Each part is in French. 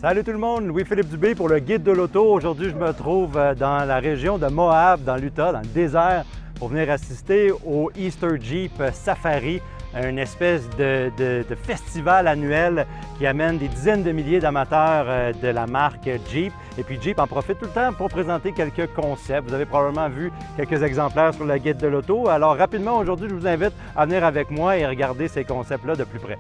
Salut tout le monde, Louis-Philippe Dubé pour le Guide de l'auto. Aujourd'hui, je me trouve dans la région de Moab, dans l'Utah, dans le désert, pour venir assister au Easter Jeep Safari, une espèce de festival annuel qui amène des dizaines de milliers d'amateurs de la marque Jeep. Et puis Jeep en profite tout le temps pour présenter quelques concepts. Vous avez probablement vu quelques exemplaires sur le Guide de l'auto. Alors rapidement, aujourd'hui, je vous invite à venir avec moi et regarder ces concepts-là de plus près.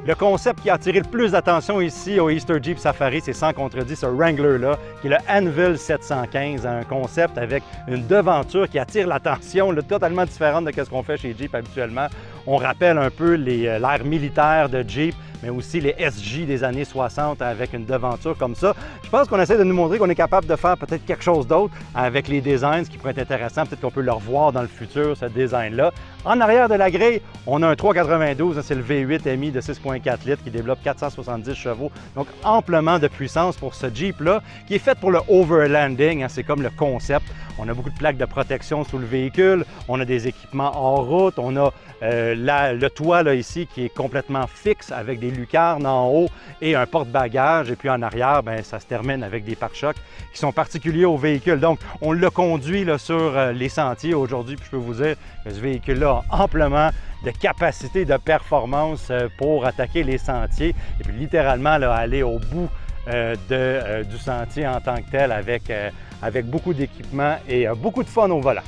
Le concept qui a attiré le plus d'attention ici au Easter Jeep Safari, c'est sans contredit ce Wrangler-là, qui est le Anvil 715, un concept avec une devanture qui attire l'attention, totalement différente de ce qu'on fait chez Jeep habituellement. On rappelle un peu l'ère militaire de Jeep, mais aussi les SJ des années 60 avec une devanture comme ça. Je pense qu'on essaie de nous montrer qu'on est capable de faire peut-être quelque chose d'autre avec les designs, ce qui pourrait être intéressant. Peut-être qu'on peut le revoir dans le futur, ce design-là. En arrière de la grille, on a un 392, c'est le V8 MI de 6,4 litres qui développe 470 chevaux. Donc amplement de puissance pour ce Jeep-là, qui est fait pour le overlanding, c'est comme le concept. On a beaucoup de plaques de protection sous le véhicule, on a des équipements hors route, on a le toit là, ici qui est complètement fixe avec des lucarnes en haut et un porte-bagages. Et puis en arrière, bien, ça se termine avec des pare-chocs qui sont particuliers au véhicule. Donc, on l'a conduit là, sur les sentiers aujourd'hui. Puis je peux vous dire que ce véhicule-là a amplement de capacité de performance pour attaquer les sentiers et puis littéralement là, aller au bout du sentier en tant que tel avec beaucoup d'équipement et beaucoup de fun au volant.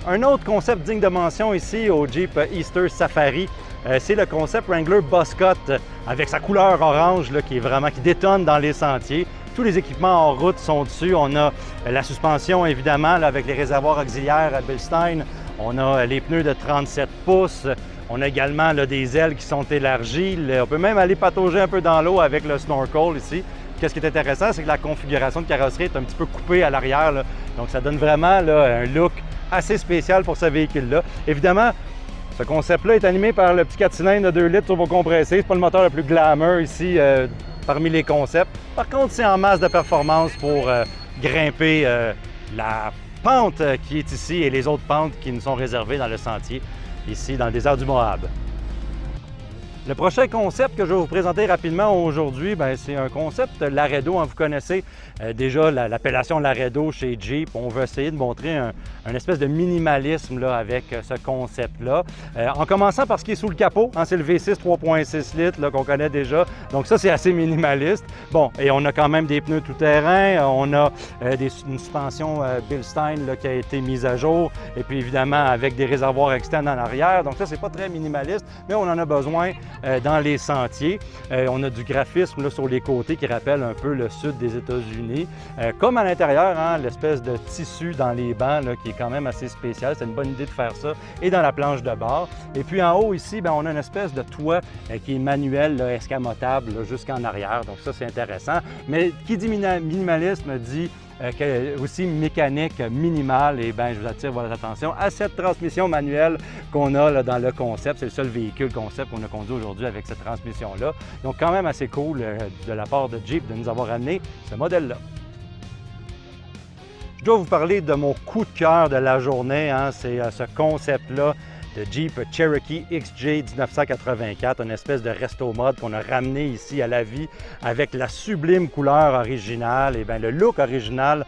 Un autre concept digne de mention ici au Jeep Easter Safari, c'est le concept Wrangler Buzzcut avec sa couleur orange là, qui détonne dans les sentiers. Tous les équipements en route sont dessus. On a la suspension évidemment là, avec les réservoirs auxiliaires à Bilstein. On a les pneus de 37 pouces. On a également là, des ailes qui sont élargies. On peut même aller patauger un peu dans l'eau avec le snorkel ici. Qu'est-ce qui est intéressant, c'est que la configuration de carrosserie est un petit peu coupée à l'arrière. Donc ça donne vraiment là, un look assez spécial pour ce véhicule-là. Évidemment, ce concept-là est animé par le petit 4 cylindres de 2 litres turbocompressé. C'est pas le moteur le plus glamour ici parmi les concepts. Par contre, c'est en masse de performance pour grimper la pente qui est ici et les autres pentes qui nous sont réservées dans le sentier, ici dans le désert du Moab. Le prochain concept que je vais vous présenter rapidement aujourd'hui, c'est un concept Laredo. Vous connaissez déjà l'appellation Laredo chez Jeep. On veut essayer de montrer un espèce de minimalisme là, avec ce concept-là. En commençant par ce qui est sous le capot, c'est le V6 3,6 litres qu'on connaît déjà. Donc ça, c'est assez minimaliste. Bon, et on a quand même des pneus tout-terrain. On a une suspension Bilstein là, qui a été mise à jour. Et puis évidemment, avec des réservoirs externes en arrière. Donc ça, c'est pas très minimaliste, mais on en a besoin dans les sentiers. On a du graphisme là, sur les côtés qui rappelle un peu le sud des États-Unis. Comme à l'intérieur, l'espèce de tissu dans les bancs là, qui est quand même assez spécial. C'est une bonne idée de faire ça. Et dans la planche de bord. Et puis en haut ici, on a une espèce de toit qui est manuel, là, escamotable jusqu'en arrière. Donc ça, c'est intéressant. Mais qui dit minimalisme dit aussi mécanique minimale. Et je vous attire votre attention à cette transmission manuelle qu'on a là, dans le concept. C'est le seul véhicule concept qu'on a conduit aujourd'hui avec cette transmission-là. Donc quand même assez cool de la part de Jeep de nous avoir amené ce modèle-là. Je dois vous parler de mon coup de cœur de la journée. C'est ce concept-là de Jeep Cherokee XJ 1984, une espèce de resto mode qu'on a ramené ici à la vie avec la sublime couleur originale et le look original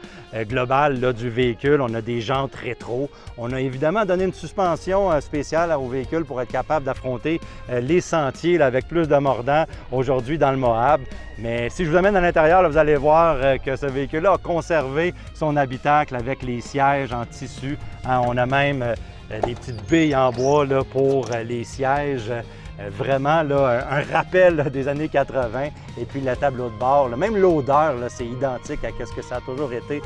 global là, du véhicule. On a des jantes rétro. On a évidemment donné une suspension spéciale au véhicule pour être capable d'affronter les sentiers là, avec plus de mordant aujourd'hui dans le Moab. Mais si je vous amène à l'intérieur, vous allez voir que ce véhicule-là a conservé son habitacle avec les sièges en tissu. On a même des petites billes en bois là, pour les sièges. Vraiment là, un rappel là, des années 80. Et puis le tableau de bord, là, même l'odeur, c'est identique à ce que ça a toujours été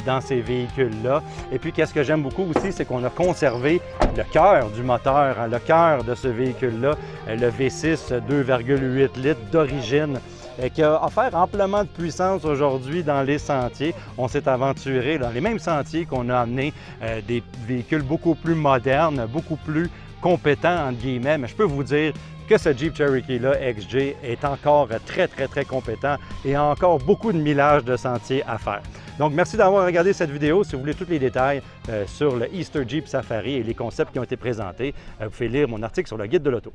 dans ces véhicules-là. Et puis qu'est-ce que j'aime beaucoup aussi, c'est qu'on a conservé le cœur du moteur, le cœur de ce véhicule-là, le V6 2,8 litres d'origine, qui a offert amplement de puissance aujourd'hui dans les sentiers. On s'est aventuré dans les mêmes sentiers qu'on a amené des véhicules beaucoup plus modernes, beaucoup plus compétents, entre guillemets, mais je peux vous dire que ce Jeep Cherokee-là, XJ, est encore très compétent et a encore beaucoup de millage de sentiers à faire. Donc, merci d'avoir regardé cette vidéo. Si vous voulez tous les détails sur le Easter Jeep Safari et les concepts qui ont été présentés, vous pouvez lire mon article sur le Guide de l'auto.